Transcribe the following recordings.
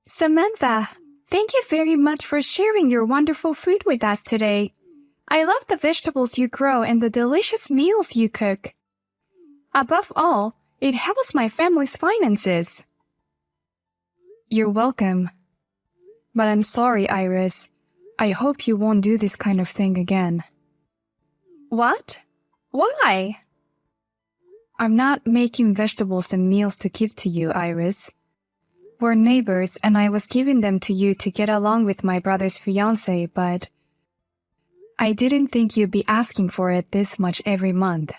Samantha, thank you very much for sharing your wonderful food with us today. I love the vegetables you grow and the delicious meals you cook. Above all, it helps my family's finances. You're welcome. But I'm sorry, Iris. I hope you won't do this kind of thing again. What? Why? I'm not making vegetables and meals to give to you, Iris. We're neighbors and I was giving them to you to get along with my brother's fiancée, but I didn't think you'd be asking for it this much every month.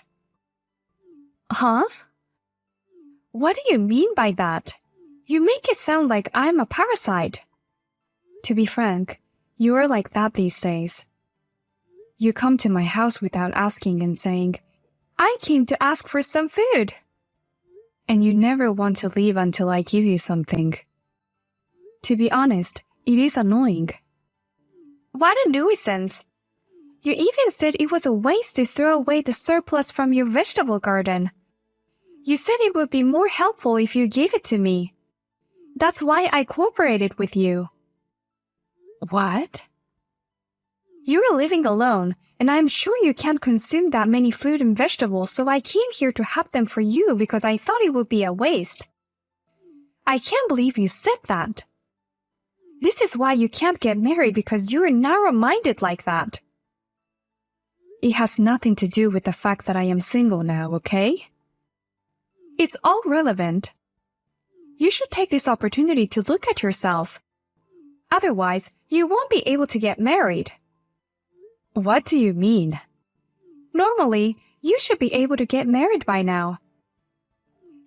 Huh? What do you mean by that? You make it sound like I'm a parasite. To be frank, you're like that these days. You come to my house without asking and saying, I came to ask for some food. And you never want to leave until I give you something. To be honest, it is annoying. What a nuisance! You even said it was a waste to throw away the surplus from your vegetable garden. You said it would be more helpful if you gave it to me. That's why I cooperated with you. What? You're living alone, and I'm sure you can't consume that many fruit and vegetables, so I came here to have them for you because I thought it would be a waste. I can't believe you said that. This is why you can't get married, because you're narrow-minded like that. It has nothing to do with the fact that I am single now, okay? It's all relevant. You should take this opportunity to look at yourself. Otherwise, you won't be able to get married. What do you mean? Normally, you should be able to get married by now.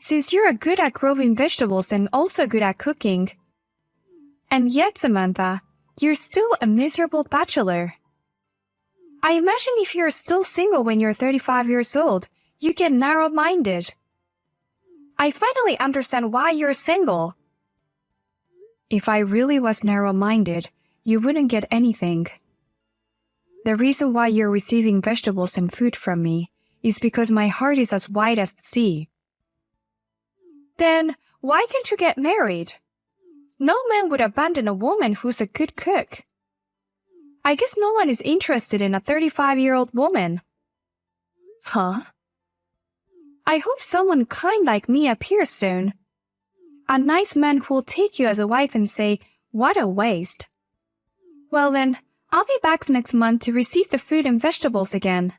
Since you're good at growing vegetables and also good at cooking. And yet, Samantha, you're still a miserable bachelor. I imagine if you're still single when you're 35 years old, you get narrow-minded. I finally understand why you're single. If I really was narrow-minded, you wouldn't get anything. The reason why you're receiving vegetables and food from me is because my heart is as wide as the sea. Then, why can't you get married? No man would abandon a woman who's a good cook. I guess no one is interested in a 35-year-old woman. Huh? I hope someone kind like me appears soon. A nice man who'll take you as a wife and say, what a waste. Well then, I'll be back next month to receive the fruit and vegetables again.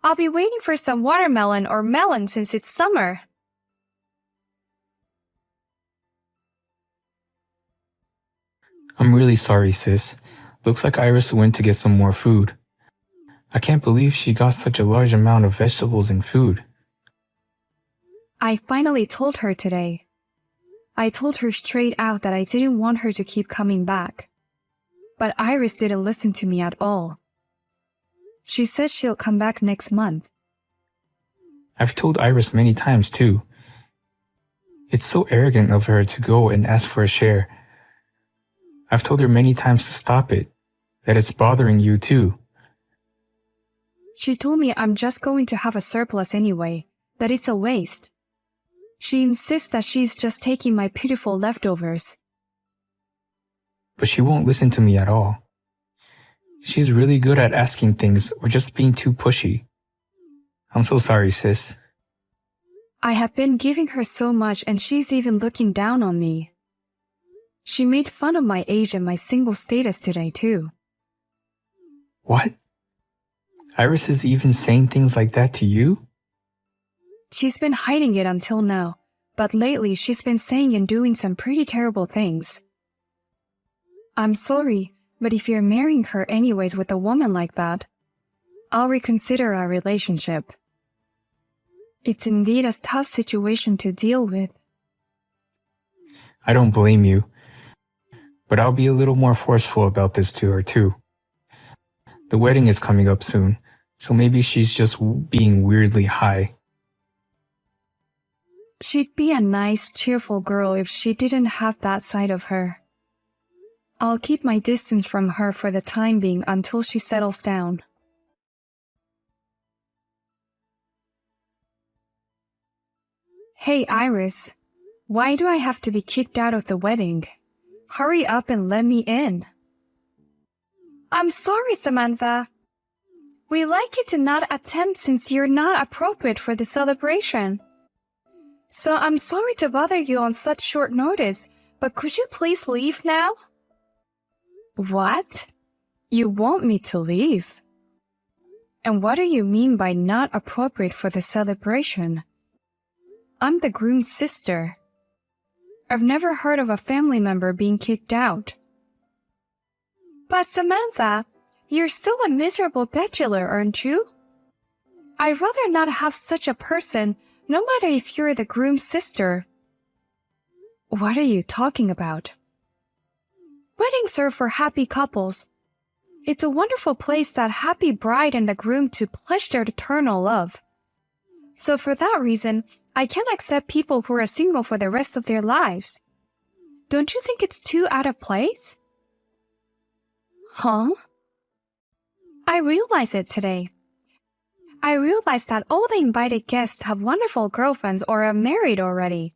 I'll be waiting for some watermelon or melon since it's summer. I'm really sorry, sis. Looks like Iris went to get some more food. I can't believe she got such a large amount of vegetables and food. I finally told her today. I told her straight out that I didn't want her to keep coming back. But Iris didn't listen to me at all. She said she'll come back next month. I've told Iris many times, too. It's so arrogant of her to go and ask for a share. I've told her many times to stop it, that it's bothering you, too. She told me I'm just going to have a surplus anyway, that it's a waste. She insists that she's just taking my pitiful leftovers. But she won't listen to me at all. She's really good at asking things or just being too pushy. I'm so sorry, sis. I have been giving her so much and she's even looking down on me. She made fun of my age and my single status today, too. What? Iris is even saying things like that to you? She's been hiding it until now, but lately she's been saying and doing some pretty terrible things. I'm sorry, but if you're marrying her anyways with a woman like that, I'll reconsider our relationship. It's indeed a tough situation to deal with. I don't blame you, but I'll be a little more forceful about this to her too. The wedding is coming up soon, so maybe she's just being weirdly high. She'd be a nice, cheerful girl if she didn't have that side of her. I'll keep my distance from her for the time being until she settles down. Hey, Iris, why do I have to be kicked out of the wedding? Hurry up and let me in. I'm sorry, Samantha. We'd like you to not attend since you're not appropriate for the celebration. So I'm sorry to bother you on such short notice, but could you please leave now? What? You want me to leave? And what do you mean by not appropriate for the celebration? I'm the groom's sister. I've never heard of a family member being kicked out. But Samantha, you're still a miserable bachelor, aren't you? I'd rather not have such a person, no matter if you're the groom's sister. What are you talking about? Weddings are for happy couples. It's a wonderful place that happy bride and the groom to pledge their eternal love. So for that reason, I can't accept people who are single for the rest of their lives. Don't you think it's too out of place? Huh? I realized it today. I realized that all the invited guests have wonderful girlfriends or are married already.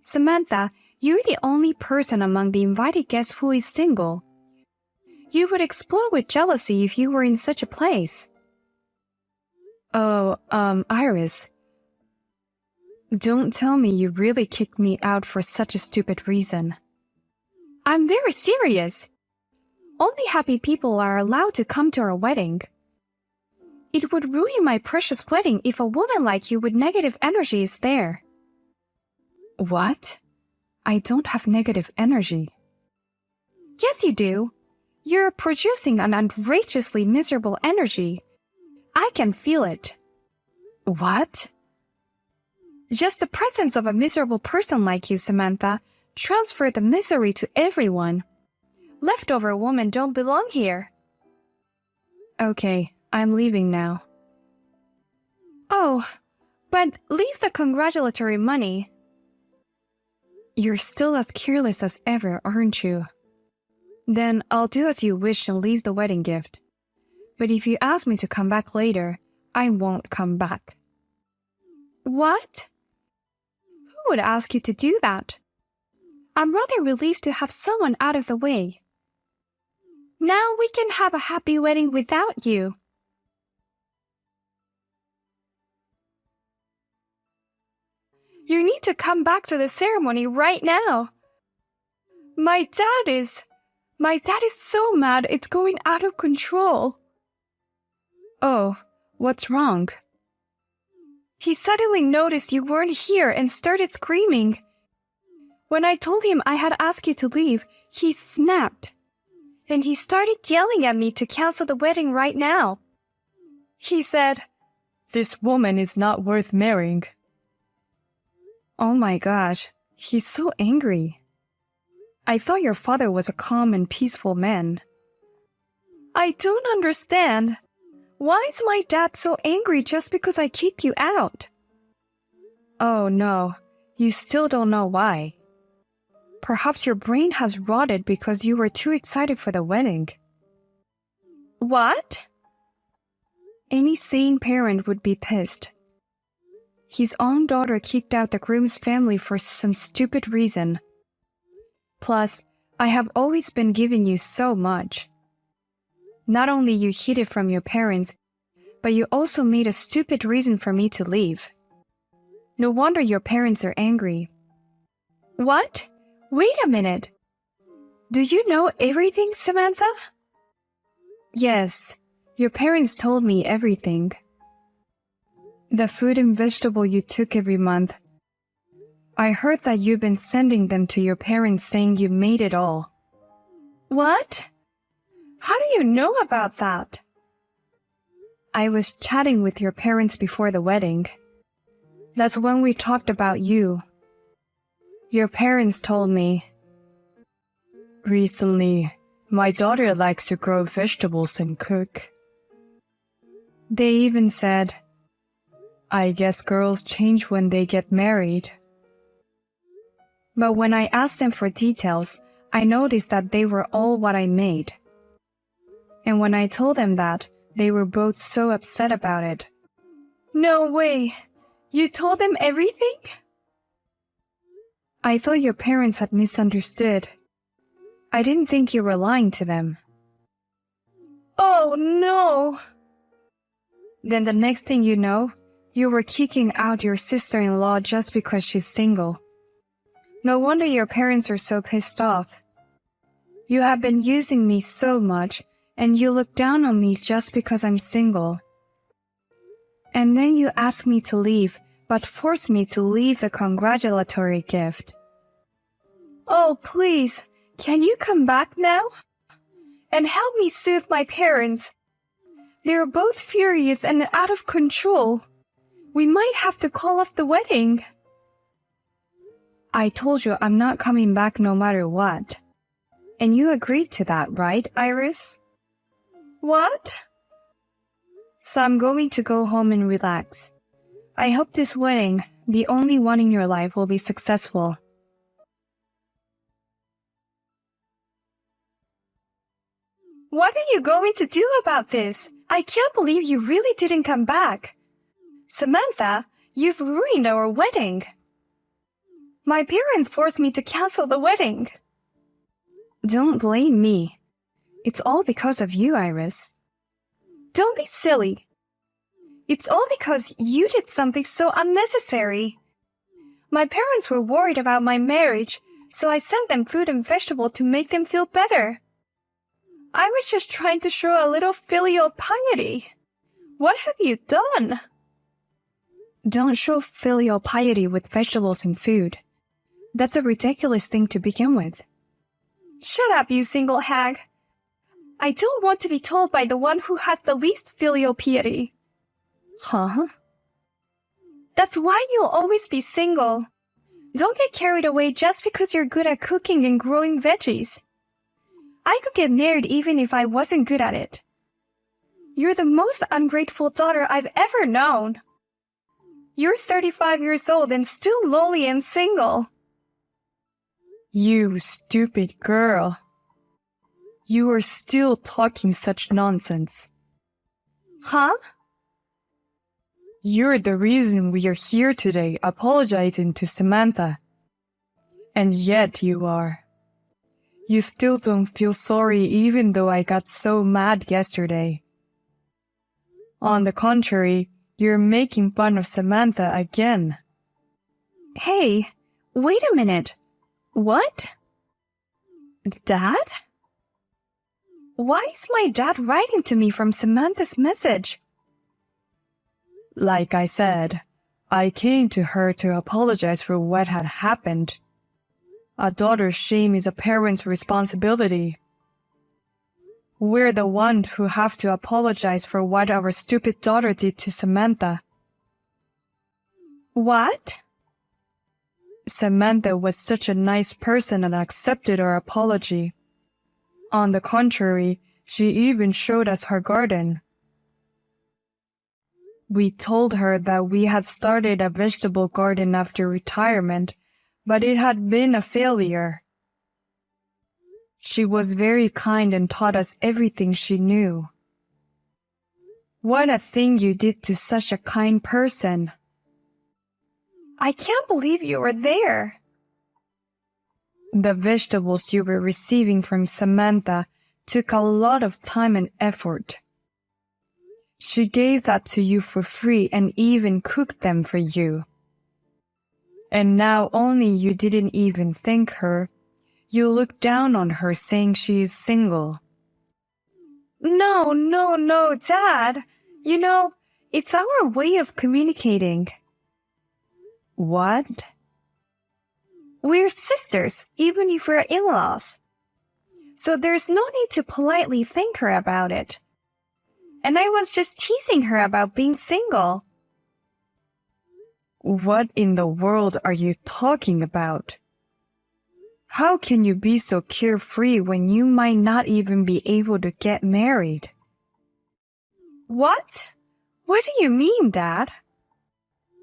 Samantha, you're the only person among the invited guests who is single. You would explode with jealousy if you were in such a place. Oh, Iris. Don't tell me you really kicked me out for such a stupid reason. I'm very serious. Only happy people are allowed to come to our wedding. It would ruin my precious wedding if a woman like you with negative energy is there. What? I don't have negative energy. Yes, you do. You're producing an outrageously miserable energy. I can feel it. What? Just the presence of a miserable person like you, Samantha, transfer the misery to everyone. Leftover women don't belong here. Okay, I'm leaving now. Oh, but leave the congratulatory money. You're still as careless as ever, aren't you? Then I'll do as you wish and leave the wedding gift. But if you ask me to come back later, I won't come back. What? Who would ask you to do that? I'm rather relieved to have someone out of the way. Now we can have a happy wedding without you. You need to come back to the ceremony right now. My dad is so mad it's going out of control. Oh, what's wrong? He suddenly noticed you weren't here and started screaming. When I told him I had asked you to leave, he snapped. And he started yelling at me to cancel the wedding right now. He said, "This woman is not worth marrying." Oh my gosh, he's so angry. I thought your father was a calm and peaceful man. I don't understand. Why is my dad so angry just because I kicked you out? Oh no, you still don't know why. Perhaps your brain has rotted because you were too excited for the wedding. What? Any sane parent would be pissed. His own daughter kicked out the groom's family for some stupid reason. Plus, I have always been giving you so much. Not only you hid it from your parents, but you also made a stupid reason for me to leave. No wonder your parents are angry. What? Wait a minute. Do you know everything, Samantha? Yes, your parents told me everything. The fruit and vegetable you took every month. I heard that you've been sending them to your parents saying you made it all. What? How do you know about that? I was chatting with your parents before the wedding. That's when we talked about you. Your parents told me, "Recently, my daughter likes to grow vegetables and cook." They even said, "I guess girls change when they get married." But when I asked them for details, I noticed that they were all what I made. And when I told them that, they were both so upset about it. No way! You told them everything? I thought your parents had misunderstood. I didn't think you were lying to them. Oh no! Then the next thing you know, you were kicking out your sister-in-law just because she's single. No wonder your parents are so pissed off. You have been using me so much, and you look down on me just because I'm single. And then you ask me to leave, but force me to leave the congratulatory gift. Oh, please, can you come back now? And help me soothe my parents. They're both furious and out of control. We might have to call off the wedding. I told you I'm not coming back no matter what. And you agreed to that, right, Iris? What? So I'm going to go home and relax. I hope this wedding, the only one in your life, will be successful. What are you going to do about this? I can't believe you really didn't come back. Samantha, you've ruined our wedding. My parents forced me to cancel the wedding. Don't blame me. It's all because of you, Iris. Don't be silly. It's all because you did something so unnecessary. My parents were worried about my marriage, so I sent them fruit and vegetable to make them feel better. I was just trying to show a little filial piety. What have you done? Don't show filial piety with vegetables and food. That's a ridiculous thing to begin with. Shut up, you single hag. I don't want to be told by the one who has the least filial piety. Huh? That's why you'll always be single. Don't get carried away just because you're good at cooking and growing veggies. I could get married even if I wasn't good at it. You're the most ungrateful daughter I've ever known. You're 35 years old and still lonely and single. You stupid girl. You are still talking such nonsense. Huh? You're the reason we are here today apologizing to Samantha. And yet you are. You still don't feel sorry even though I got so mad yesterday. On the contrary, you're making fun of Samantha again. Hey, wait a minute. What? Dad? Why is my dad writing to me from Samantha's message? Like I said, I came to her to apologize for what had happened. A daughter's shame is a parent's responsibility. We're the ones who have to apologize for what our stupid daughter did to Samantha. What? Samantha was such a nice person and accepted our apology. On the contrary, she even showed us her garden. We told her that we had started a vegetable garden after retirement, but it had been a failure. She was very kind and taught us everything she knew. What a thing you did to such a kind person. I can't believe you were there. The vegetables you were receiving from Samantha took a lot of time and effort. She gave that to you for free and even cooked them for you. And now only you didn't even thank her. You look down on her saying she is single. No, Dad. You know, it's our way of communicating. What? We're sisters, even if we're in-laws. So there's no need to politely thank her about it. And I was just teasing her about being single. What in the world are you talking about? How can you be so carefree when you might not even be able to get married? What? What do you mean, Dad?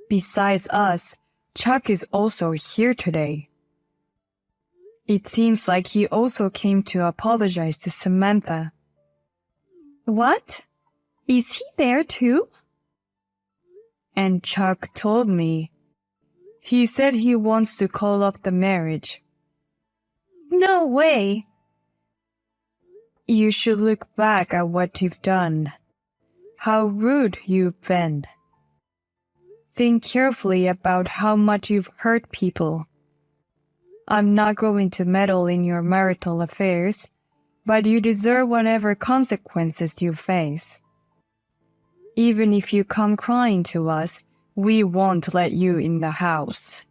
Besides us, Chuck is also here today. It seems like he also came to apologize to Samantha. What? Is he there too? And Chuck told me. He said he wants to call off the marriage. No way. You should look back at what you've done. How rude you've been. Think carefully about how much you've hurt people. I'm not going to meddle in your marital affairs, but you deserve whatever consequences you face. Even if you come crying to us, we won't let you in the house.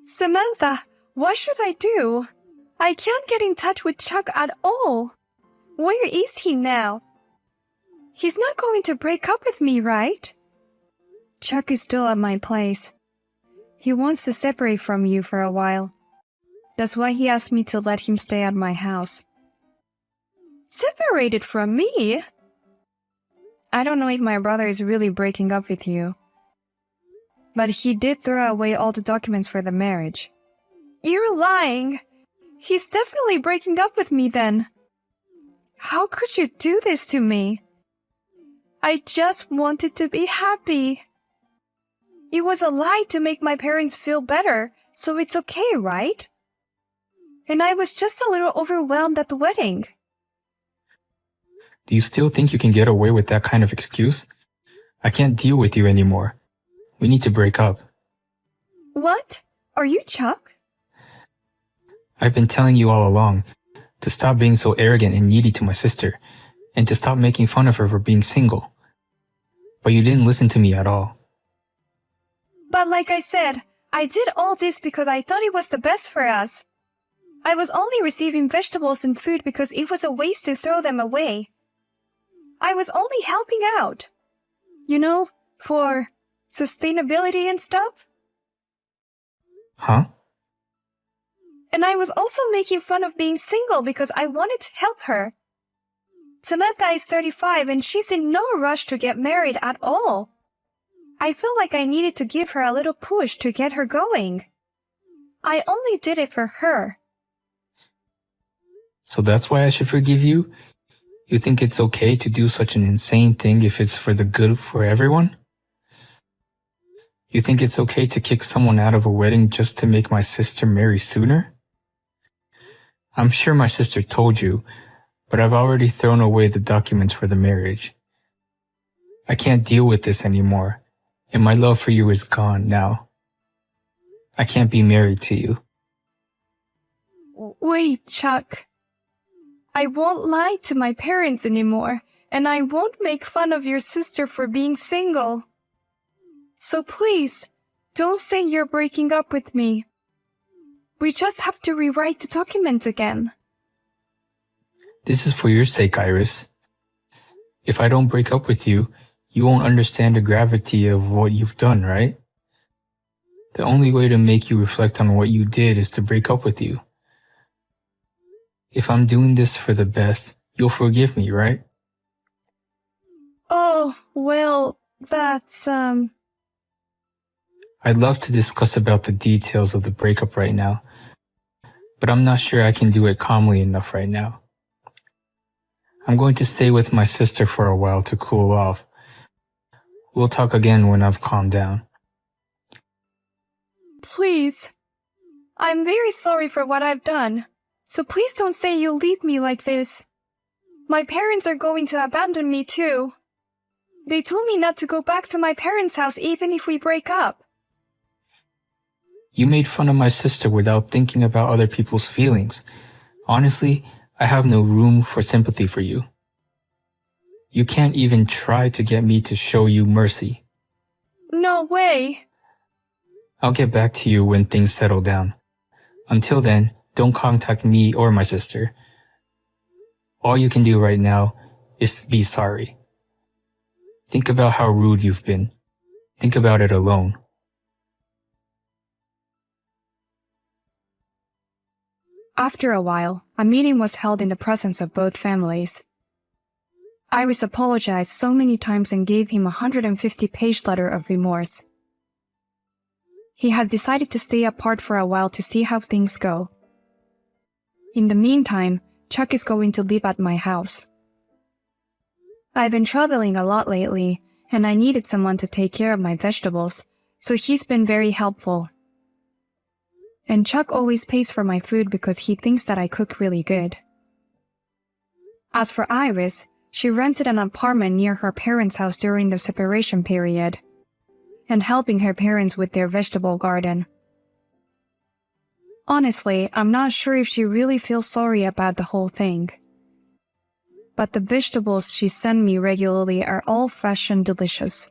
Samantha, what should I do? I can't get in touch with Chuck at all. Where is he now? He's not going to break up with me, right? Chuck is still at my place. He wants to separate from you for a while. That's why he asked me to let him stay at my house. Separated from me? I don't know if my brother is really breaking up with you. But he did throw away all the documents for the marriage. You're lying. He's definitely breaking up with me then. How could you do this to me? I just wanted to be happy. It was a lie to make my parents feel better, so it's okay, right? And I was just a little overwhelmed at the wedding. Do you still think you can get away with that kind of excuse? I can't deal with you anymore. We need to break up. What? Are you Chuck? I've been telling you all along to stop being so arrogant and needy to my sister, and to stop making fun of her for being single. But you didn't listen to me at all. But like I said, I did all this because I thought it was the best for us. I was only receiving vegetables and food because it was a waste to throw them away. I was only helping out. You know, for sustainability and stuff. Huh? And I was also making fun of being single because I wanted to help her. Samantha is 35 and she's in no rush to get married at all. I felt like I needed to give her a little push to get her going. I only did it for her. So that's why I should forgive you? You think it's okay to do such an insane thing if it's for the good for everyone? You think it's okay to kick someone out of a wedding just to make my sister marry sooner? I'm sure my sister told you, but I've already thrown away the documents for the marriage. I can't deal with this anymore, and my love for you is gone now. I can't be married to you. Wait, Chuck. I won't lie to my parents anymore, and I won't make fun of your sister for being single. So please, don't say you're breaking up with me. We just have to rewrite the documents again. This is for your sake, Iris. If I don't break up with you, you won't understand the gravity of what you've done, right? The only way to make you reflect on what you did is to break up with you. If I'm doing this for the best, you'll forgive me, right? Oh, well, that's, I'd love to discuss about the details of the breakup right now, but I'm not sure I can do it calmly enough right now. I'm going to stay with my sister for a while to cool off. We'll talk again when I've calmed down. Please. I'm very sorry for what I've done, so please don't say you'll leave me like this. My parents are going to abandon me too. They told me not to go back to my parents' house even if we break up. You made fun of my sister without thinking about other people's feelings. Honestly, I have no room for sympathy for you. You can't even try to get me to show you mercy. No way. I'll get back to you when things settle down. Until then, don't contact me or my sister. All you can do right now is be sorry. Think about how rude you've been. Think about it alone. After a while, a meeting was held in the presence of both families. Iris apologized so many times and gave him a 150-page letter of remorse. He had decided to stay apart for a while to see how things go. In the meantime, Chuck is going to live at my house. I've been traveling a lot lately, and I needed someone to take care of my vegetables, so he's been very helpful. And Chuck always pays for my food because he thinks that I cook really good. As for Iris, she rented an apartment near her parents' house during the separation period, and helping her parents with their vegetable garden. Honestly, I'm not sure if she really feels sorry about the whole thing. But the vegetables she sends me regularly are all fresh and delicious.